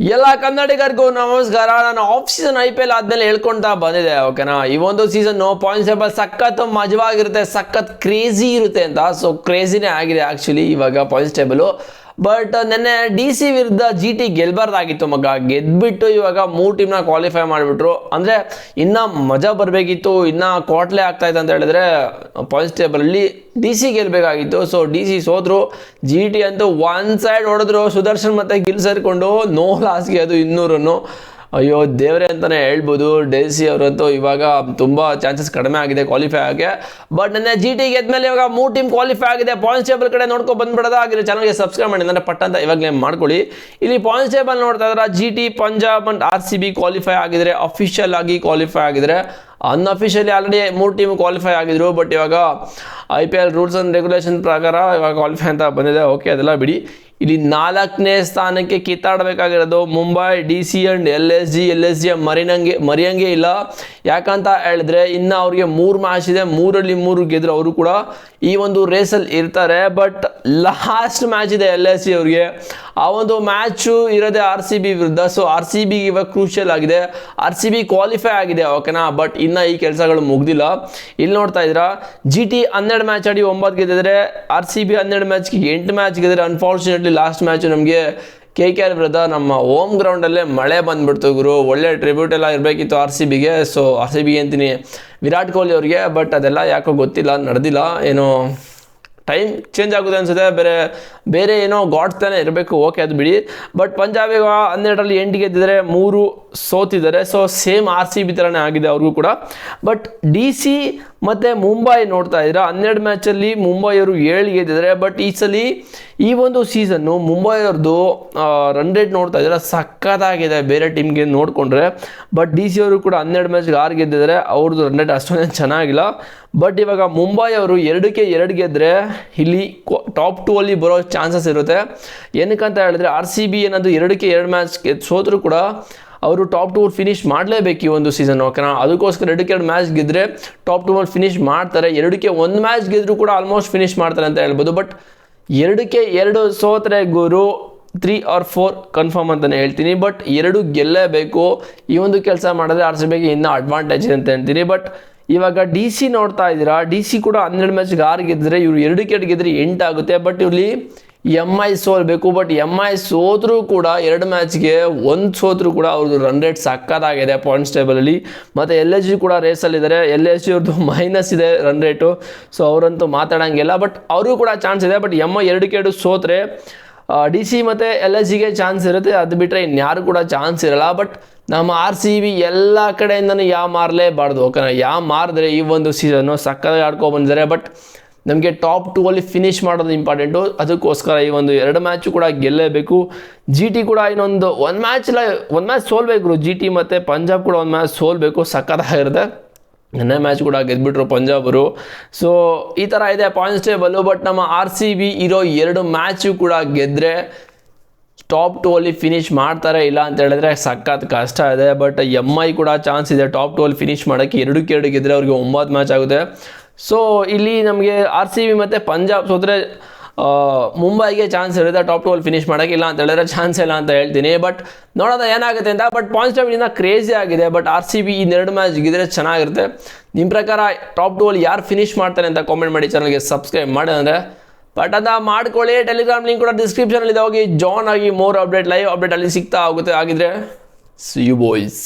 ಎಲ್ಲ ಕನ್ನಡಿಗರಿಗೂ ನಮಸ್ಕಾರ. ನಾನು ಆಫ್ ಸೀಸನ್ IPL ಆದ್ಮೇಲೆ ಹೇಳ್ಕೊಂತಾ ಬಂದಿದೆ, ಓಕೆನಾ. ಈ ಒಂದು ಸೀಸನ್ ಪಾಯಿಂಟ್ಸ್ ಟೇಬಲ್ ಸಖತ್ ಮಜವಾಗಿರುತ್ತೆ, ಸಖತ್ ಕ್ರೇಜಿ ಇರುತ್ತೆ ಅಂತ. ಸೊ ಕ್ರೇಜಿನೇ ಆಗಿದೆ ಆ್ಯಕ್ಚುಲಿ ಇವಾಗ ಪಾಯಿಂಟ್ಸ್ ಟೇಬಲು. ಬಟ್ ನೆನ್ನೆ DC ವಿರುದ್ಧ GT ಗೆಲ್ಬಾರ್ದಾಗಿತ್ತು ಮಗ. ಗೆದ್ಬಿಟ್ಟು ಇವಾಗ 3 ಟೀಮ್ನ ಕ್ವಾಲಿಫೈ ಮಾಡಿಬಿಟ್ರು. ಅಂದರೆ ಇನ್ನೂ ಮಜಾ ಬರಬೇಕಿತ್ತು, ಇನ್ನೂ ಕ್ವಾಟ್ಲೆ ಆಗ್ತಾಯಿತ್ತು ಅಂತ ಹೇಳಿದ್ರೆ ಪಾಯಿಂಟ್ಸ್ ಟೇಬಲಲ್ಲಿ DC ಗೆಲ್ಲಬೇಕಾಗಿತ್ತು. ಸೊ DC ಸೋದ್ರು. GT ಅಂತೂ ಒನ್ ಸೈಡ್ ಹೊಡೆದ್ರು. ಸುದರ್ಶನ್ ಮತ್ತು ಗಿಲ್ ಸೇರಿಕೊಂಡು ನೋ ಲಾಸ್ಗೆ ಅದು 200 ರನ್ನು. ಅಯ್ಯೋ ದೇವರೇ ಅಂತಲೇ ಹೇಳ್ಬೋದು. DC ಅವರಂತೂ ಇವಾಗ ತುಂಬ ಚಾನ್ಸಸ್ ಕಡಿಮೆ ಆಗಿದೆ ಕ್ವಾಲಿಫೈ ಆಗಿ. ಬಟ್ ನನ್ನ GT ಗೆದ್ಮೇಲೆ ಇವಾಗ 3 ಟೀಮ್ ಕ್ವಾಲಿಫೈ ಆಗಿದೆ. ಪಾಯಿಂಟ್ಸ್ ಟೇಬಲ್ ಕಡೆ ನೋಡ್ಕೊಂಡು ಬಂದ್ಬಿಡೋದು. ಆಗಿರೋ ಚಾನಲ್ಗೆ ಸಬ್ಸ್ಕ್ರೈಬ್ ಮಾಡಿ, ಅಂದರೆ ಪಟ್ಟ ಅಂತ ಇವಾಗಲೇ ಮಾಡ್ಕೊಳ್ಳಿ. ಇಲ್ಲಿ ಪಾಯಿಂಟ್ಸ್ ಟೇಬಲ್ ನೋಡ್ತಾ ಇದ್ರೆ GT, Punjab and RCB qualify ಆಗಿದ್ರೆ, ಅಫಿಷಿಯಲ್ ಆಗಿ ಕ್ವಾಲಿಫೈ ಆಗಿದ್ರೆ. ಅನ್ಅಫಿಷಿಯಲಿ ಆಲ್ರೆಡಿ 3 ಟೀಮ್ ಕ್ವಾಲಿಫೈ ಆಗಿದ್ರು. ಬಟ್ ಇವಾಗ IPL ರೂಲ್ಸ್ ಆ್ಯಂಡ್ ರೆಗ್ಯುಲೇಷನ್ ಪ್ರಕಾರ ಇವಾಗ ಕ್ವಾಲಿಫೈ ಅಂತ ಬಂದಿದೆ. ಓಕೆ, ಅದೆಲ್ಲ ಬಿಡಿ. ಇಲ್ಲಿ 4ನೇ ಸ್ಥಾನಕ್ಕೆ ಕಿತ್ತಾಡಬೇಕಾಗಿರೋದು ಮುಂಬೈ, DC ಆ್ಯಂಡ್ LSG ಮರೆಯಂಗೆ ಇಲ್ಲ. ಯಾಕಂತ ಹೇಳಿದ್ರೆ ಇನ್ನು ಅವ್ರಿಗೆ 3 ಮ್ಯಾಚ್ ಇದೆ, 3ರಲ್ಲಿ 3 ಗೆದ್ರು ಅವರು ಕೂಡ ಈ ಒಂದು ರೇಸಲ್ಲಿ ಇರ್ತಾರೆ. ಬಟ್ ಲಾಸ್ಟ್ ಮ್ಯಾಚ್ ಇದೆ LSG ಅವ್ರಿಗೆ. ಆ ಒಂದು ಮ್ಯಾಚು ಇರೋದೇ RCB ವಿರುದ್ಧ. ಸೊ RCB ಇವಾಗ ಕ್ರೂಷಿಯಲ್ ಆಗಿದೆ. RCB ಕ್ವಾಲಿಫೈ ಆಗಿದೆ, ಓಕೆನಾ. ಬಟ್ ಇನ್ನು ಈ ಕೆಲಸಗಳು ಮುಗ್ದಿಲ್ಲ. ಇಲ್ಲಿ ನೋಡ್ತಾ ಇದ್ದೀರಾ, GT 12 ಮ್ಯಾಚ್ ಆಡಿ 9 ಗೆದ್ದಿದ್ರೆ, RCB 12 ಮ್ಯಾಚ್ಗೆ 8 ಮ್ಯಾಚ್ ಗೆದ್ದರೆ. ಅನ್ಫಾರ್ಚುನೇಟ್ಲಿ ಲಾಸ್ಟ್ ಮ್ಯಾಚು ನಮಗೆ KKR ವಿರುದ್ಧ ನಮ್ಮ ಹೋಮ್ ಗ್ರೌಂಡಲ್ಲೇ ಮಳೆ ಬಂದುಬಿಡ್ತು ಗುರು. ಒಳ್ಳೆ ಟ್ರಿಬ್ಯೂಟ್ ಎಲ್ಲ ಇರಬೇಕಿತ್ತು RCBಗೆ. ಸೊ RCBಗೆ ಅಂತೀನಿ, ವಿರಾಟ್ ಕೊಹ್ಲಿ ಅವ್ರಿಗೆ. ಬಟ್ ಅದೆಲ್ಲ ಯಾಕೋ ಗೊತ್ತಿಲ್ಲ, ನಡೆದಿಲ್ಲ. ಏನೋ ಟೈಮ್ ಚೇಂಜ್ ಆಗುತ್ತೆ ಅನಿಸುತ್ತೆ. ಬೇರೆ ಏನೋ ಗಾಡ್ಸ್ ತಾನೇ ಇರಬೇಕು. ಓಕೆ, ಅದು ಬಿಡಿ. ಬಟ್ ಪಂಜಾಬಿಗೆ 12ರಲ್ಲಿ 8 ಗೆದ್ದಿದ್ದಾರೆ, 3 ಸೋತಿದ್ದಾರೆ. ಸೊ ಸೇಮ್ RCB ಥರನೇ ಆಗಿದೆ ಅವ್ರಿಗೂ ಕೂಡ. ಬಟ್ DC ಮತ್ತು ಮುಂಬೈ ನೋಡ್ತಾ ಇದ್ದೀರಾ, 12 ಮ್ಯಾಚಲ್ಲಿ ಮುಂಬೈಯವರು 7 ಗೆದ್ದಿದ್ದಾರೆ. ಬಟ್ ಈ ಸಲ ಈ ಒಂದು ಸೀಸನ್ನು ಮುಂಬೈಯವ್ರದ್ದು ರನ್ ರೇಟ್ ನೋಡ್ತಾ ಇದ್ದೀರಾ, ಸಕ್ಕತ್ತಾಗಿದೆ ಬೇರೆ ಟೀಮ್ಗೆ ನೋಡಿಕೊಂಡ್ರೆ. ಬಟ್ DC ಅವರು ಕೂಡ 12 ಮ್ಯಾಚ್ಗೆ 6 ಗೆದ್ದಿದ್ದಾರೆ. ಅವ್ರದ್ದು ರನ್ ರೇಟ್ ಅಷ್ಟೊಂದೇನು ಚೆನ್ನಾಗಿಲ್ಲ. ಬಟ್ ಇವಾಗ ಮುಂಬೈ ಅವರು 2ಕ್ಕೆ 2 ಗೆದ್ದರೆ ಇಲ್ಲಿ ಟಾಪ್ 2 ಅಲ್ಲಿ ಬರೋ ಚಾನ್ಸಸ್ ಇರುತ್ತೆ. ಏನಕ್ಕಂತ ಹೇಳಿದ್ರೆ RCB ಏನಾದರೂ 2ಕ್ಕೆ 2 ಮ್ಯಾಚ್ ಸೋತರೂ ಕೂಡ ಅವರು ಟಾಪ್ 2 ಫಿನಿಶ್ ಮಾಡಲೇಬೇಕು ಈ ಒಂದು ಸೀಸನ್, ಓಕೆನಾ. ಅದಕ್ಕೋಸ್ಕರ 2ಕ್ಕೆ 2 ಮ್ಯಾಚ್ ಗೆದ್ದರೆ ಟಾಪ್ 2 ಅಲ್ಲಿ ಫಿನಿಶ್ ಮಾಡ್ತಾರೆ. 2ಕ್ಕೆ 1 ಮ್ಯಾಚ್ ಗೆದ್ದರೂ ಕೂಡ ಆಲ್ಮೋಸ್ಟ್ ಫಿನಿಶ್ ಮಾಡ್ತಾರೆ ಅಂತ ಹೇಳ್ಬೋದು. ಬಟ್ 2ಕ್ಕೆ 2 ಸೋತ್ರೆ ಗುರು 3 or 4 ಕನ್ಫರ್ಮ್ ಅಂತಲೇ ಹೇಳ್ತೀನಿ. ಬಟ್ 2 ಗೆಲ್ಲೇಬೇಕು. ಈ ಒಂದು ಕೆಲಸ ಮಾಡಿದ್ರೆ RCBಗೆ ಇನ್ನೂ ಅಡ್ವಾಂಟೇಜ್ ಅಂತ ಹೇಳ್ತೀನಿ. ಬಟ್ ಇವಾಗ DC ನೋಡ್ತಾ ಇದ್ದೀರಾ, DC ಕೂಡ 12 ಮ್ಯಾಚ್ಗೆ 6 ಗೆದ್ದರೆ, ಇವರು 2ಕ್ಕೆ 2 ಗೆದ್ದರೆ 8 ಆಗುತ್ತೆ. ಬಟ್ ಇಲ್ಲಿ MI ಸೋಲ್ಬೇಕು. ಬಟ್ MI ಸೋತ್ರೂ ಕೂಡ 2 ಮ್ಯಾಚ್ಗೆ 1 ಸೋತ್ರೂ ಕೂಡ ಅವ್ರದ್ದು ರನ್ ರೇಟ್ ಸಕ್ಕತ್ತಾಗಿದೆ ಪಾಯಿಂಟ್ಸ್ ಟೇಬಲಲ್ಲಿ. ಮತ್ತು LSG ಕೂಡ ರೇಸಲ್ಲಿದ್ದಾರೆ. LSG ಅವ್ರದ್ದು ಮೈನಸ್ ಇದೆ ರನ್ ರೇಟು. ಸೊ ಅವರಂತೂ ಮಾತಾಡೋಂಗಿಲ್ಲ. ಬಟ್ ಅವ್ರಿಗೂ ಕೂಡ ಚಾನ್ಸ್ ಇದೆ. ಬಟ್ MI 2ಕ್ಕೆ 2 ಸೋತ್ರೆ DC ಮತ್ತು LSGಗೆ ಚಾನ್ಸ್ ಇರುತ್ತೆ. ಅದು ಬಿಟ್ಟರೆ ಇನ್ಯಾರು ಕೂಡ ಚಾನ್ಸ್ ಇರಲ್ಲ. ಬಟ್ ನಮ್ಮ RCB ಎಲ್ಲ ಕಡೆಯಿಂದನೂ ಮಾರಲೇಬಾರ್ದು, ಓಕೆನಾ. ಮಾರಿದ್ರೆ ಈ ಒಂದು ಸೀಸನ್ನು ಸಕ್ಕತ್ತಾಗಿ ಆಡ್ಕೊಂಡು ಬಂದಿದ್ದಾರೆ. ಬಟ್ ನಮಗೆ ಟಾಪ್ 2 ಅಲ್ಲಿ ಫಿನಿಶ್ ಮಾಡೋದು ಇಂಪಾರ್ಟೆಂಟು. ಅದಕ್ಕೋಸ್ಕರ ಈ ಒಂದು 2 ಮ್ಯಾಚು ಕೂಡ ಗೆಲ್ಲೇಬೇಕು. GT ಕೂಡ ಇನ್ನೊಂದು 1 ಮ್ಯಾಚ್ ಸೋಲ್ಬೇಕು. GT ಮತ್ತು ಪಂಜಾಬ್ ಕೂಡ 1 ಮ್ಯಾಚ್ ಸೋಲ್ಬೇಕು, ಸಕ್ಕತ್ತಾಗಿರುತ್ತೆ. ನೆನ್ನೆ ಮ್ಯಾಚ್ ಕೂಡ ಗೆದ್ಬಿಟ್ರು ಪಂಜಾಬರು. ಸೊ ಈ ಥರ ಇದೆ ಪಾಯಿಂಟ್ಸ್ ಟೇಬಲು. ಬಟ್ ನಮ್ಮ RCB ಇರೋ 2 ಮ್ಯಾಚು ಕೂಡ ಗೆದ್ದರೆ ಟಾಪ್ 2 ಅಲ್ಲಿ ಫಿನಿಶ್ ಮಾಡ್ತಾರೆ. ಇಲ್ಲ ಅಂತ ಹೇಳಿದ್ರೆ ಸಖತ್ ಕಷ್ಟ ಇದೆ. ಬಟ್ MI ಕೂಡ ಚಾನ್ಸ್ ಇದೆ ಟಾಪ್ 2 ಅಲ್ಲಿ ಫಿನಿಶ್ ಮಾಡೋಕ್ಕೆ. 2ಕ್ಕೆ 2 ಗೆದ್ದರೆ ಅವ್ರಿಗೆ 9 ಮ್ಯಾಚ್ ಆಗುತ್ತೆ. ಸೊ ಇಲ್ಲಿ ನಮಗೆ RCB ಮತ್ತು ಪಂಜಾಬ್ ಸೋತ್ರೆ ಮುಂಬೈಗೆ ಚಾನ್ಸ್ ಇರುತ್ತೆ ಟಾಪ್ 2 ಅಲ್ಲಿ ಫಿನಿಶ್ ಮಾಡೋಕ್ಕೆ. ಇಲ್ಲ ಅಂತ ಹೇಳಿದ್ರೆ ಚಾನ್ಸ್ ಇಲ್ಲ ಅಂತ ಹೇಳ್ತೀನಿ. ಬಟ್ ನೋಡೋಣ ಏನಾಗುತ್ತೆ ಅಂತ. ಬಟ್ ಪಾಯಿಂಟ್ಸ್ ಟೇಬಲ್ ಇನ್ನೂ ಕ್ರೇಜಿ ಆಗಿದೆ. ಬಟ್ RCB ಈ 2 ಮ್ಯಾಚ್ ಗೆದ್ದರೆ ಚೆನ್ನಾಗಿರುತ್ತೆ. ನಿಮ್ಮ ಪ್ರಕಾರ ಟಾಪ್ 2 ಅಲ್ಲಿ ಯಾರು ಫಿನಿಶ್ ಮಾಡ್ತಾರೆ ಅಂತ ಕಾಮೆಂಟ್ ಮಾಡಿ, ಚಾನಲ್ಗೆ ಸಬ್ಸ್ಕ್ರೈಬ್ ಮಾಡಿ. ಅಂದರೆ ಬಟ್ ಅದ ಮಾಡ್ಕೊಳ್ಳಿ. ಟೆಲಿಗ್ರಾಮ್ ಲಿಂಕ್ ಕೂಡ ಡಿಸ್ಕ್ರಿಪ್ಷನಲ್ಲಿದೆ, ಹೋಗಿ ಜಾಯ್ನ್ ಆಗಿ. ಮೋರ್ ಅಪ್ಡೇಟ್, ಲೈವ್ ಅಪ್ಡೇಟ್ ಅಲ್ಲಿ ಸಿಗ್ತಾ ಹೋಗುತ್ತೆ. ಆಗಿದ್ರೆ ಸಿ ಯು ಬಾಯ್ಸ್.